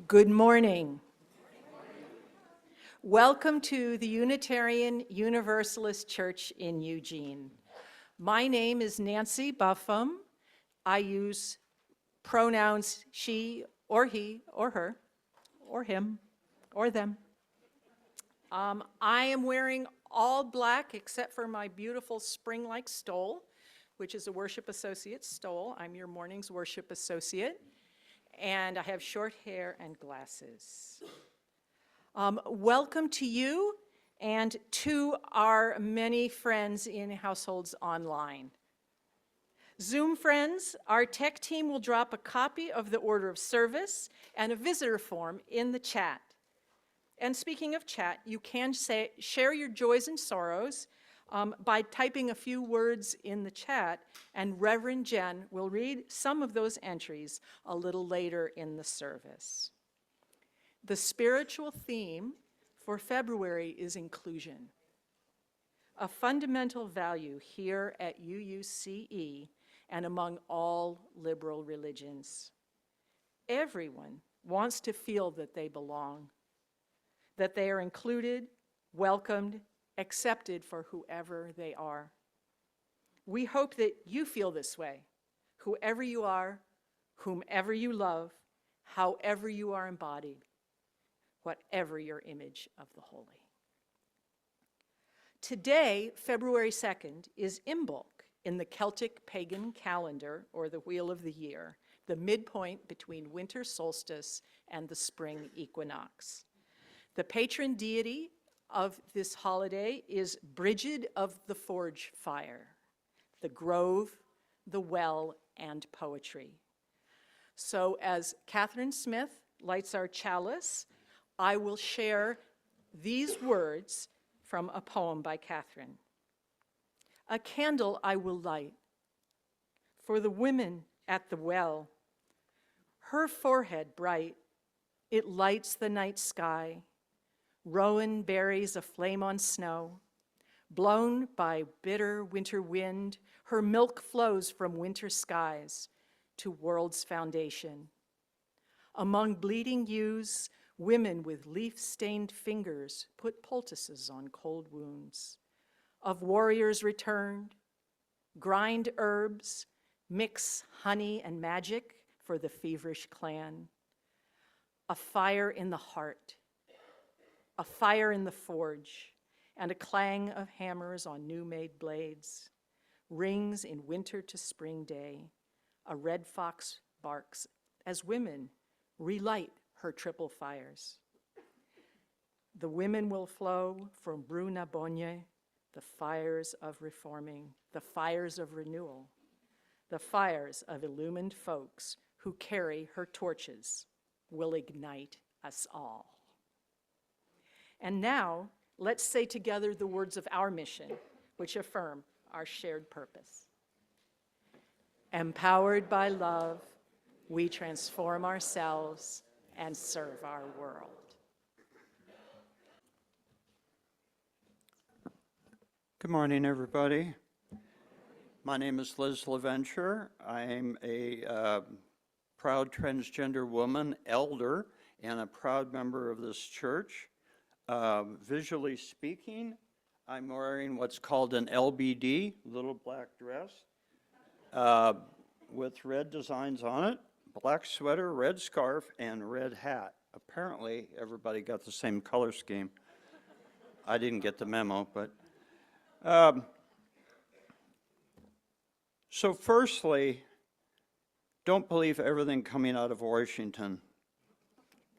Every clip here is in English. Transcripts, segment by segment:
Good morning. Welcome to the Unitarian Universalist Church in Eugene. My name is Nancy Buffum. I use pronouns she or he or her or him or them. I am wearing all black except for my beautiful spring-like stole, which is a worship associate stole. I'm your morning's worship associate. And I have short hair and glasses. Welcome to you and to our many friends in households online. Zoom friends, our tech team will drop a copy of the order of service and a visitor form in the chat. And speaking of chat, you can share your joys and sorrows by typing a few words in the chat, and Reverend Jen will read some of those entries a little later in the service. The spiritual theme for February is inclusion, a fundamental value here at UUCE and among all liberal religions. Everyone wants to feel that they belong, that they are included, welcomed, accepted for whoever they are. We hope that you feel this way, whoever you are, whomever you love, however you are embodied, whatever your image of the holy. Today, February 2nd, is Imbolc in the Celtic pagan calendar, or the Wheel of the Year, the midpoint between winter solstice and the spring equinox. The patron deity of this holiday is Brigid of the Forge Fire, the grove, the well, and poetry. So as Catherine Smith lights our chalice, I will share these words from a poem by Catherine. A candle I will light for the women at the well. Her forehead bright, it lights the night sky. Rowan berries aflame on snow. Blown by bitter winter wind, her milk flows from winter skies to world's foundation. Among bleeding ewes, women with leaf-stained fingers put poultices on cold wounds. Of warriors returned, grind herbs, mix honey and magic for the feverish clan. A fire in the heart, a fire in the forge, and a clang of hammers on new-made blades. Rings in winter to spring day, a red fox barks as women relight her triple fires. The women will flow from Bruna Bonye, the fires of reforming, the fires of renewal, the fires of illumined folks who carry her torches will ignite us all. And now, let's say together the words of our mission, which affirm our shared purpose. Empowered by love, we transform ourselves and serve our world. Good morning, everybody. My name is Liz LaVenture. I'm a proud transgender woman, elder, and a proud member of this church. Visually speaking, I'm wearing what's called an LBD, little black dress, with red designs on it, black sweater, red scarf, and red hat. Apparently, everybody got the same color scheme. I didn't get the memo, but... So firstly, don't believe everything coming out of Washington.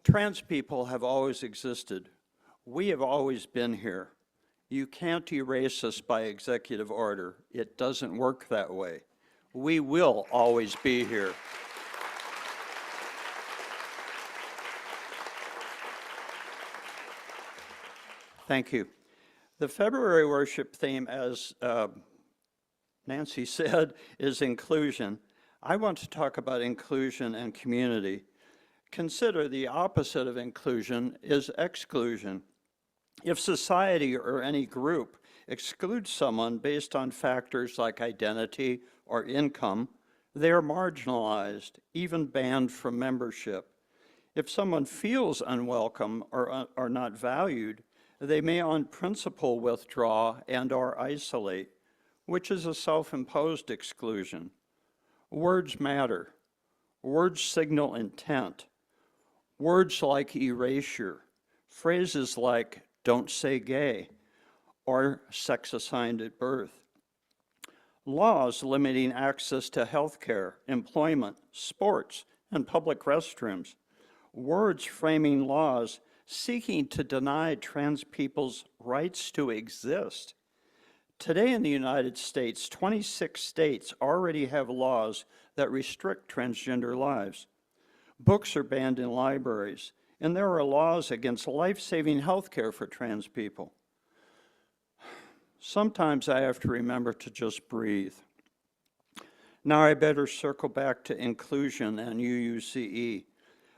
Trans people have always existed. We have always been here. You can't erase us by executive order. It doesn't work that way. We will always be here. Thank you. The February worship theme, as Nancy said, is inclusion. I want to talk about inclusion and community. Consider the opposite of inclusion is exclusion. If society or any group excludes someone based on factors like identity or income, they are marginalized, even banned from membership. If someone feels unwelcome or not valued, they may on principle withdraw and/or isolate, which is a self-imposed exclusion. Words matter. Words signal intent. Words like erasure, phrases like "don't say gay" or "sex assigned at birth." Laws limiting access to health care, employment, sports, and public restrooms. Words framing laws seeking to deny trans people's rights to exist. Today in the United States, 26 states already have laws that restrict transgender lives. Books are banned in libraries, and there are laws against life-saving health care for trans people. Sometimes I have to remember to just breathe. Now I better circle back to inclusion and UUCE,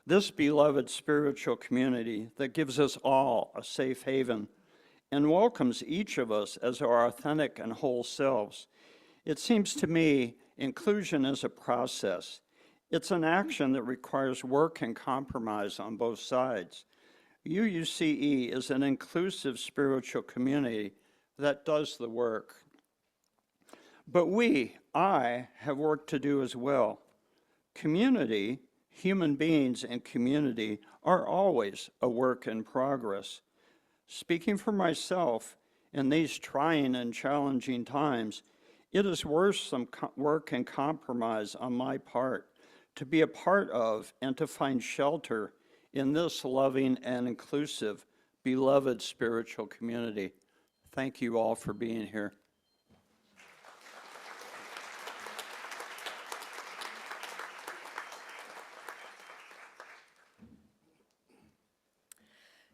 this beloved spiritual community that gives us all a safe haven and welcomes each of us as our authentic and whole selves. It seems to me inclusion is a process. It's an action that requires work and compromise on both sides. UUCE is an inclusive spiritual community that does the work. But I, have work to do as well. Community, human beings and community are always a work in progress. Speaking for myself, in these trying and challenging times, it is worth some work and compromise on my part to be a part of and to find shelter in this loving and inclusive, beloved spiritual community. Thank you all for being here.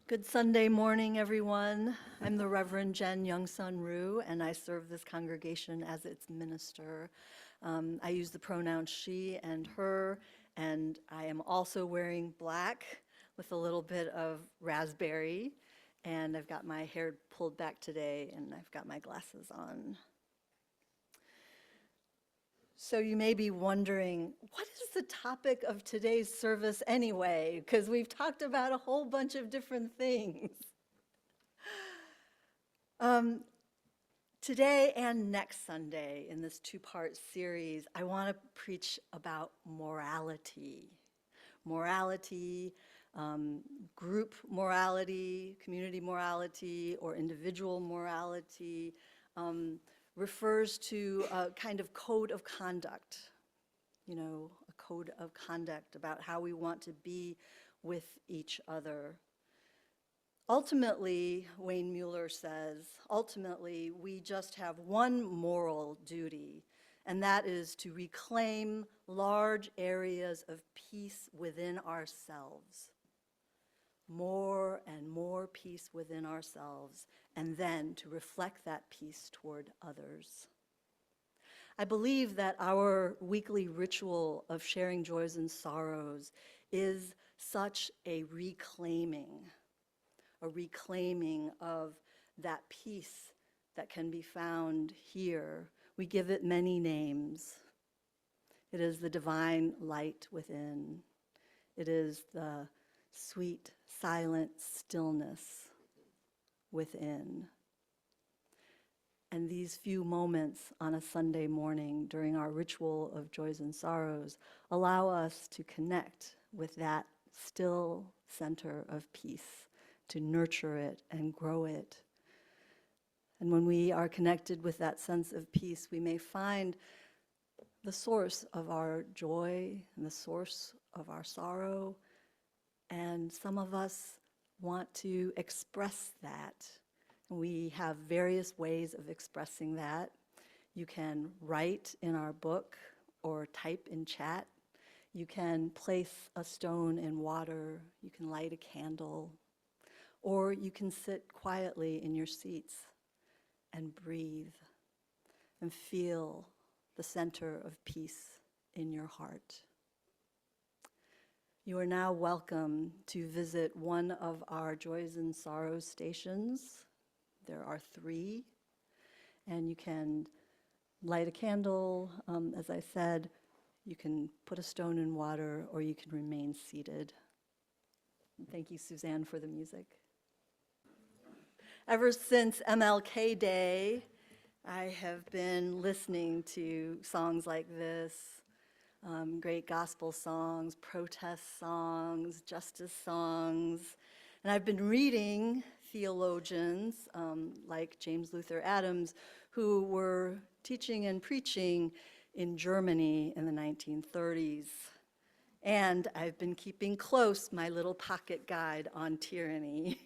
Good Sunday morning, everyone. I'm the Reverend Jen Youngsun, and I serve this congregation as its minister. I use the pronouns she and her, and I am also wearing black with a little bit of raspberry, and I've got my hair pulled back today, and I've got my glasses on. So you may be wondering, what is the topic of today's service anyway? Because we've talked about a whole bunch of different things. Today and next Sunday in this two-part series, I want to preach about morality. Morality, group morality, community morality, or individual morality. Refers to a kind of code of conduct, a code of conduct about how we want to be with each other. Ultimately, Wayne Mueller says, ultimately, we just have one moral duty, and that is to reclaim large areas of peace within ourselves. More and more peace within ourselves, and then to reflect that peace toward others. I believe that our weekly ritual of sharing joys and sorrows is such a reclaiming of that peace that can be found here. We give it many names. It is the divine light within. It is the sweet, silent stillness within. And these few moments on a Sunday morning during our ritual of joys and sorrows allow us to connect with that still center of peace, to nurture it and grow it. And when we are connected with that sense of peace, we may find the source of our joy and the source of our sorrow. And some of us want to express that. We have various ways of expressing that. You can write in our book or type in chat. You can place a stone in water. You can light a candle. Or you can sit quietly in your seats and breathe and feel the center of peace in your heart. You are now welcome to visit one of our Joys and Sorrows stations. There are 3, and you can light a candle, as I said, you can put a stone in water, or you can remain seated. Thank you, Suzanne, for the music. Ever since MLK Day, I have been listening to songs like this, great gospel songs, protest songs, justice songs. And I've been reading theologians like James Luther Adams, who were teaching and preaching in Germany in the 1930s. And I've been keeping close my little pocket guide on tyranny.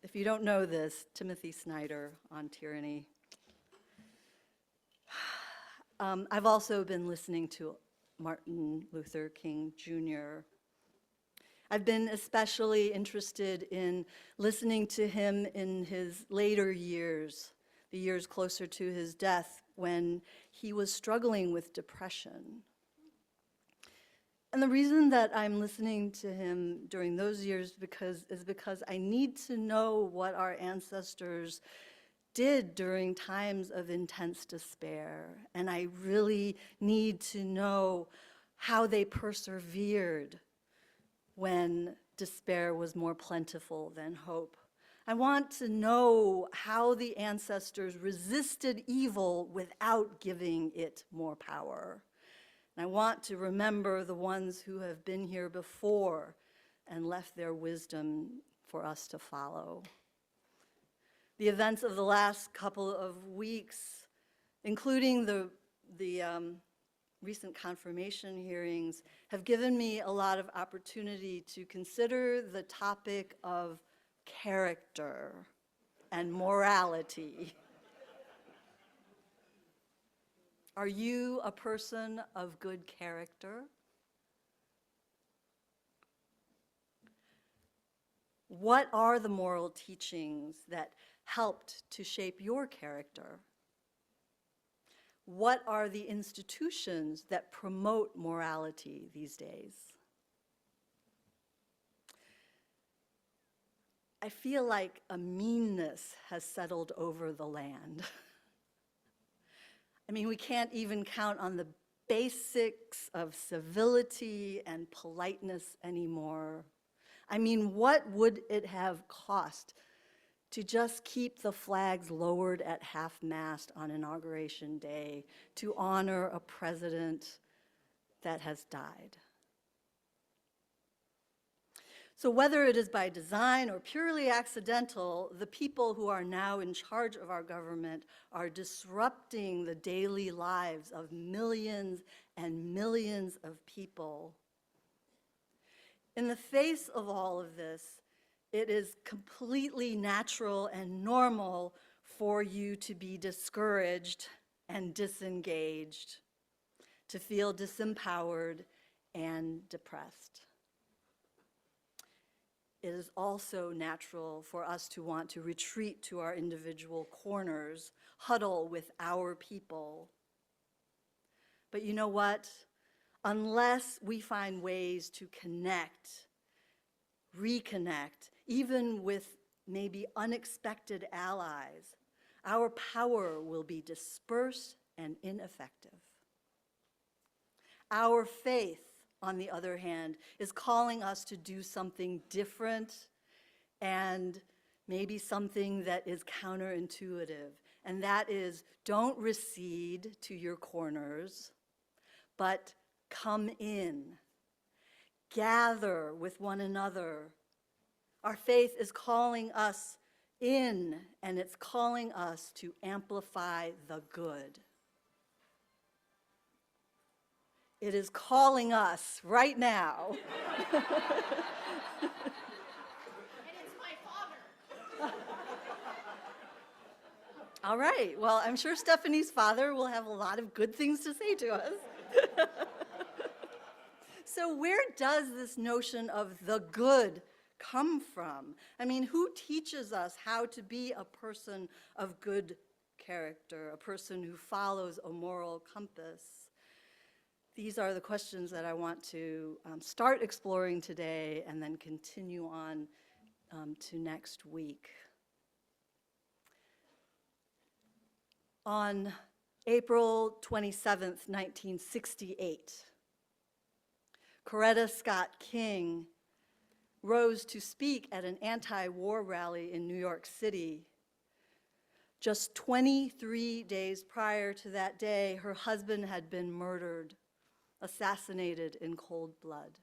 If you don't know this, Timothy Snyder on tyranny. I've also been listening to Martin Luther King Jr. I've been especially interested in listening to him in his later years, the years closer to his death, when he was struggling with depression. And the reason that I'm listening to him during those years is because I need to know what our ancestors did during times of intense despair. And I really need to know how they persevered when despair was more plentiful than hope. I want to know how the ancestors resisted evil without giving it more power. And I want to remember the ones who have been here before and left their wisdom for us to follow. The events of the last couple of weeks, including the recent confirmation hearings, have given me a lot of opportunity to consider the topic of character and morality. Are you a person of good character? What are the moral teachings that helped to shape your character? What are the institutions that promote morality these days? I feel like a meanness has settled over the land. I mean, we can't even count on the basics of civility and politeness anymore. I mean, what would it have cost to just keep the flags lowered at half-mast on Inauguration Day to honor a president that has died? So whether it is by design or purely accidental, the people who are now in charge of our government are disrupting the daily lives of millions and millions of people. In the face of all of this, it is completely natural and normal for you to be discouraged and disengaged, to feel disempowered and depressed. It is also natural for us to want to retreat to our individual corners, huddle with our people. But you know what? Unless we find ways to connect, reconnect, even with maybe unexpected allies, our power will be dispersed and ineffective. Our faith, on the other hand, is calling us to do something different and maybe something that is counterintuitive. And that is, don't recede to your corners, but come in. Gather with one another. Our faith is calling us in, and it's calling us to amplify the good. It is calling us right now. And it's my father. All right, well, I'm sure Stephanie's father will have a lot of good things to say to us. So where does this notion of the good come from? I mean, who teaches us how to be a person of good character, a person who follows a moral compass? These are the questions that I want to start exploring today and then continue on to next week. On April 27th, 1968, Coretta Scott King rose to speak at an anti-war rally in New York City. Just 23 days prior to that day, her husband had been murdered, assassinated in cold blood.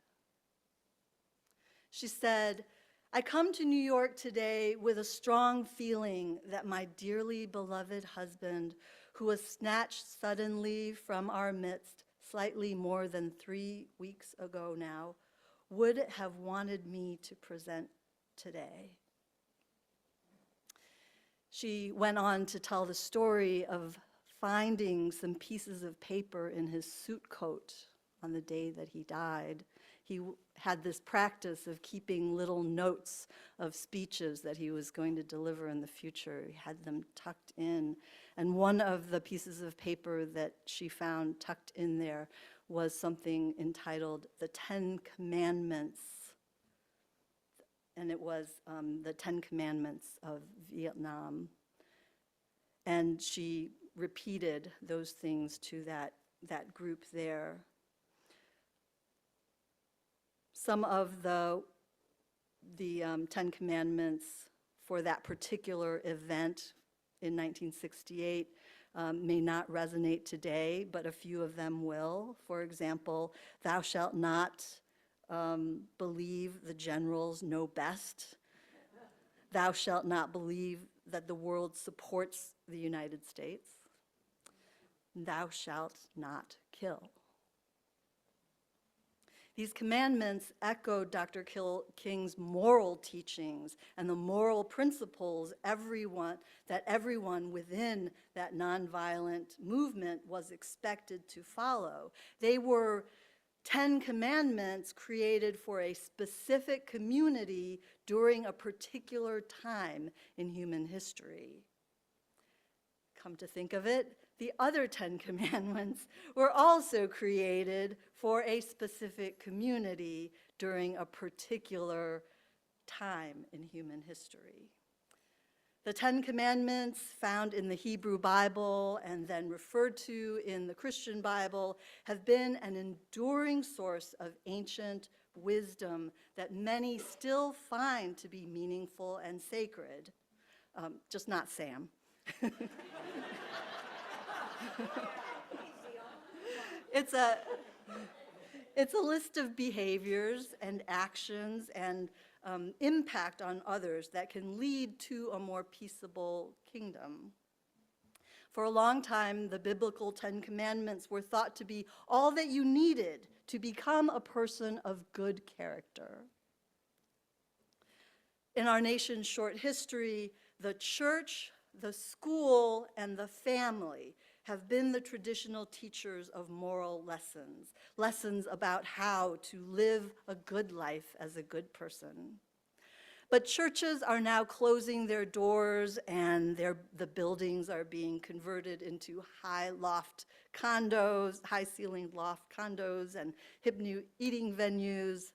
She said, "I come to New York today with a strong feeling that my dearly beloved husband, who was snatched suddenly from our midst slightly more than 3 weeks ago now, would have wanted me to present today." She went on to tell the story of finding some pieces of paper in his suit coat on the day that he died. He had this practice of keeping little notes of speeches that he was going to deliver in the future. He had them tucked in. And one of the pieces of paper that she found tucked in there was something entitled The 10 Commandments. And it was the 10 Commandments of Vietnam. And she repeated those things to that group there. Some of the 10 Commandments for that particular event in 1968 may not resonate today, but a few of them will. For example, thou shalt not believe the generals know best. Thou shalt not believe that the world supports the United States. Thou shalt not kill. These commandments echoed Dr. King's moral teachings and the moral principles that everyone within that nonviolent movement was expected to follow. They were 10 commandments created for a specific community during a particular time in human history. Come to think of it, the other 10 commandments were also created for a specific community during a particular time in human history. The 10 Commandments found in the Hebrew Bible and then referred to in the Christian Bible have been an enduring source of ancient wisdom that many still find to be meaningful and sacred. Just not Sam. It's a list of behaviors and actions and impact on others that can lead to a more peaceable kingdom. For a long time, the biblical 10 Commandments were thought to be all that you needed to become a person of good character. In our nation's short history, the church, the school, and the family have been the traditional teachers of moral lessons, lessons about how to live a good life as a good person. But churches are now closing their doors and the buildings are being converted into high-ceiling loft condos and hip new eating venues.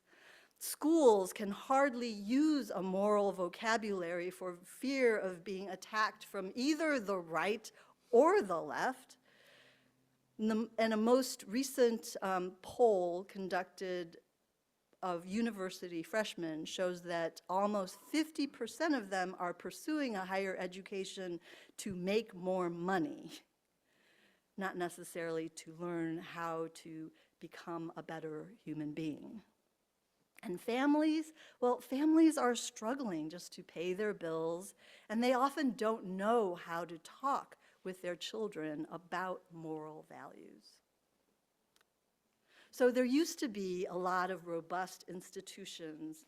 Schools can hardly use a moral vocabulary for fear of being attacked from either the right or the left. And a most recent poll conducted of university freshmen shows that almost 50% of them are pursuing a higher education to make more money, not necessarily to learn how to become a better human being. And families, well, families are struggling just to pay their bills, and they often don't know how to talk with their children about moral values. So there used to be a lot of robust institutions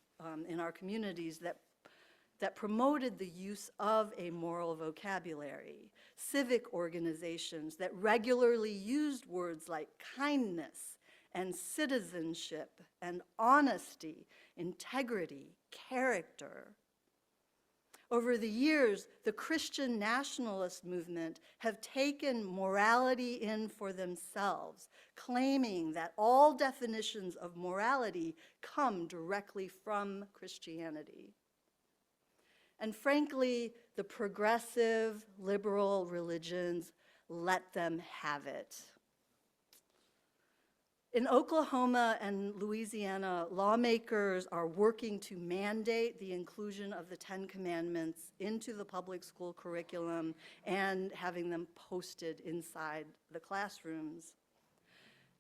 in our communities that promoted the use of a moral vocabulary, civic organizations that regularly used words like kindness and citizenship and honesty, integrity, character. Over the years, the Christian nationalist movement have taken morality in for themselves, claiming that all definitions of morality come directly from Christianity. And frankly, the progressive, liberal religions let them have it. In Oklahoma and Louisiana, lawmakers are working to mandate the inclusion of the 10 Commandments into the public school curriculum and having them posted inside the classrooms.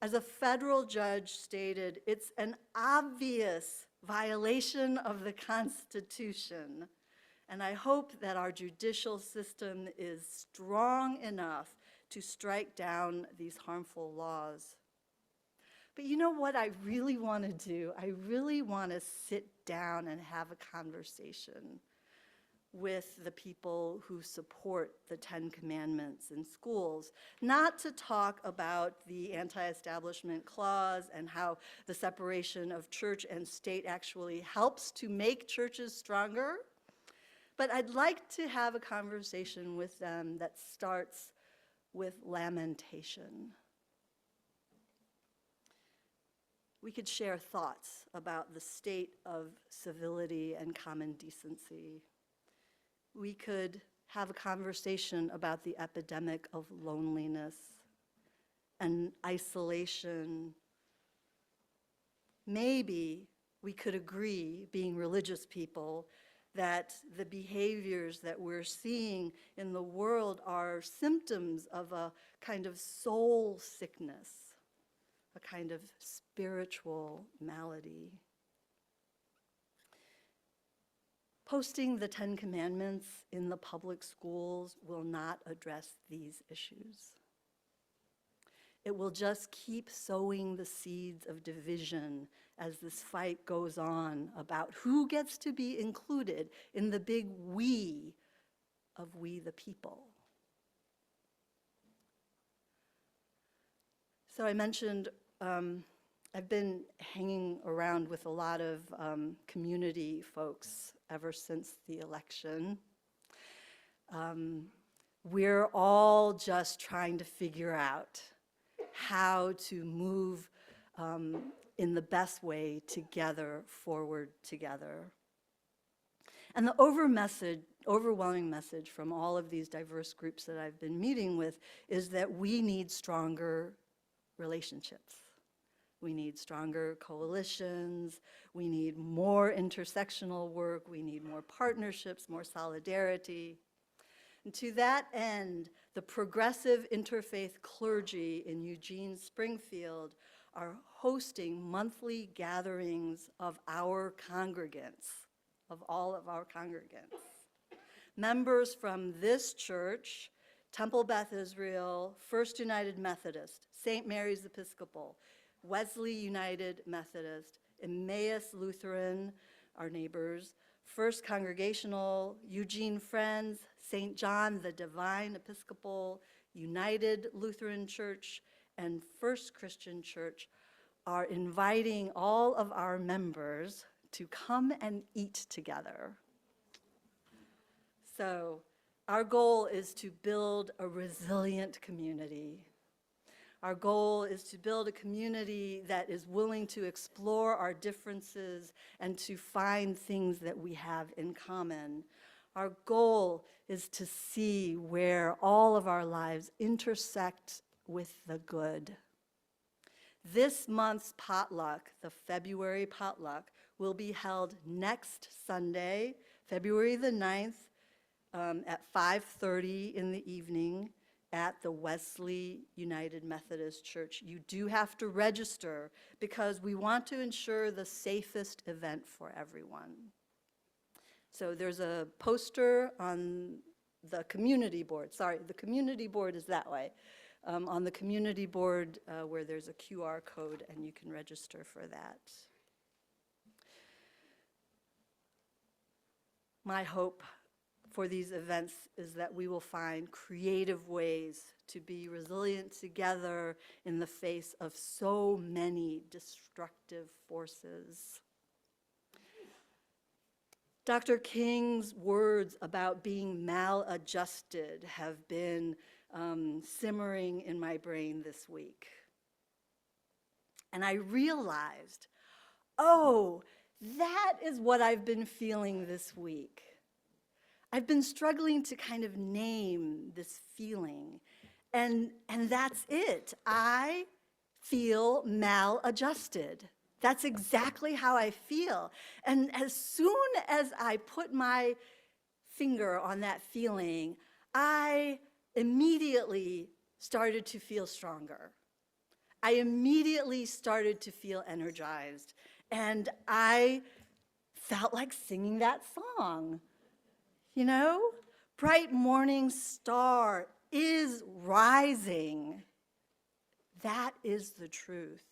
As a federal judge stated, it's an obvious violation of the Constitution, and I hope that our judicial system is strong enough to strike down these harmful laws. But you know what I really want to do? I really want to sit down and have a conversation with the people who support the 10 Commandments in schools, not to talk about the anti-establishment clause and how the separation of church and state actually helps to make churches stronger, but I'd like to have a conversation with them that starts with lamentation. We could share thoughts about the state of civility and common decency. We could have a conversation about the epidemic of loneliness and isolation. Maybe we could agree, being religious people, that the behaviors that we're seeing in the world are symptoms of a kind of soul sickness, a kind of spiritual malady. Posting the 10 Commandments in the public schools will not address these issues. It will just keep sowing the seeds of division as this fight goes on about who gets to be included in the big we of we the people. So I mentioned I've been hanging around with a lot of community folks ever since the election. We're all just trying to figure out how to move in the best way together, forward together. And the overwhelming message from all of these diverse groups that I've been meeting with is that we need stronger relationships. We need stronger coalitions. We need more intersectional work. We need more partnerships, more solidarity. And to that end, the progressive interfaith clergy in Eugene, Springfield are hosting monthly gatherings of our congregants, of all of our congregants. Members from this church, Temple Beth Israel, First United Methodist, St. Mary's Episcopal, Wesley United Methodist, Emmaus Lutheran, our neighbors, First Congregational, Eugene Friends, St. John the Divine Episcopal, United Lutheran Church, and First Christian Church are inviting all of our members to come and eat together. So our goal is to build a resilient community. Our goal is to build a community that is willing to explore our differences and to find things that we have in common. Our goal is to see where all of our lives intersect with the good. This month's potluck, the February potluck, will be held next Sunday, February the 9th, at 5:30 in the evening at the Wesley United Methodist Church. You do have to register because we want to ensure the safest event for everyone. So there's a poster on the community board. Sorry, the community board is that way. On the community board where there's a QR code and you can register for that. My hope for these events is that we will find creative ways to be resilient together in the face of so many destructive forces. Dr. King's words about being maladjusted have been simmering in my brain this week. And I realized, oh, that is what I've been feeling this week. I've been struggling to kind of name this feeling, and that's it. I feel maladjusted. That's exactly how I feel. And as soon as I put my finger on that feeling, I immediately started to feel stronger. I immediately started to feel energized. And I felt like singing that song. You know? Bright morning star is rising. That is the truth.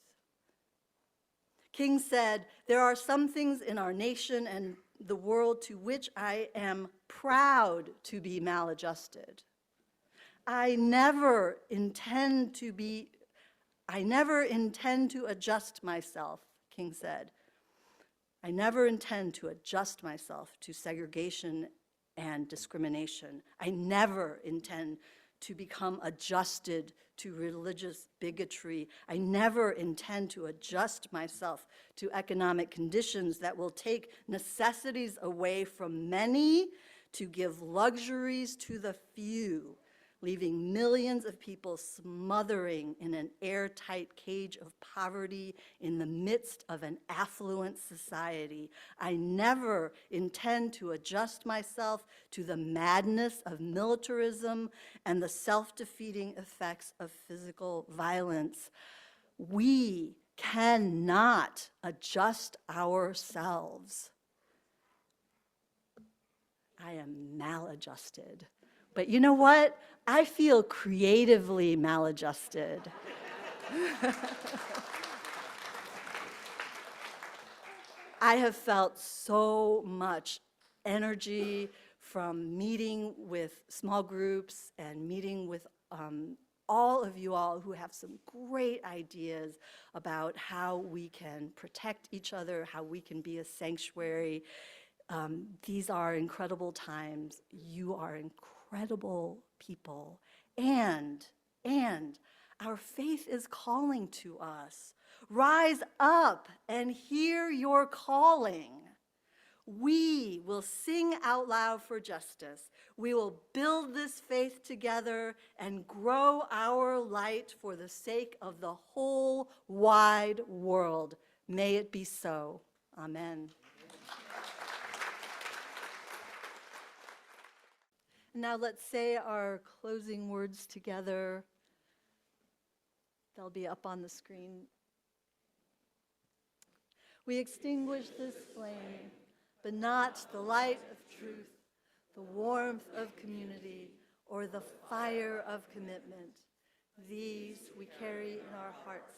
King said, there are some things in our nation and the world to which I am proud to be maladjusted. I never intend to adjust myself, King said. I never intend to adjust myself to segregation and discrimination. I never intend to become adjusted to religious bigotry. I never intend to adjust myself to economic conditions that will take necessities away from many to give luxuries to the few, leaving millions of people smothering in an airtight cage of poverty in the midst of an affluent society. I never intend to adjust myself to the madness of militarism and the self-defeating effects of physical violence. We cannot adjust ourselves. I am maladjusted. But you know what? I feel creatively maladjusted. I have felt so much energy from meeting with small groups and meeting with all of you all who have some great ideas about how we can protect each other, how we can be a sanctuary. These are incredible times. You are incredible people. And our faith is calling to us. Rise up and hear your calling. We will sing out loud for justice. We will build this faith together and grow our light for the sake of the whole wide world. May it be so. Amen. Now let's say our closing words together. They'll be up on the screen. We extinguish this flame, but not the light of truth, the warmth of community, or the fire of commitment. These we carry in our hearts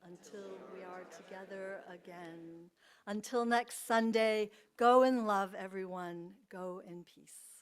until we are together again. Until next Sunday, go in love, everyone. Go in peace.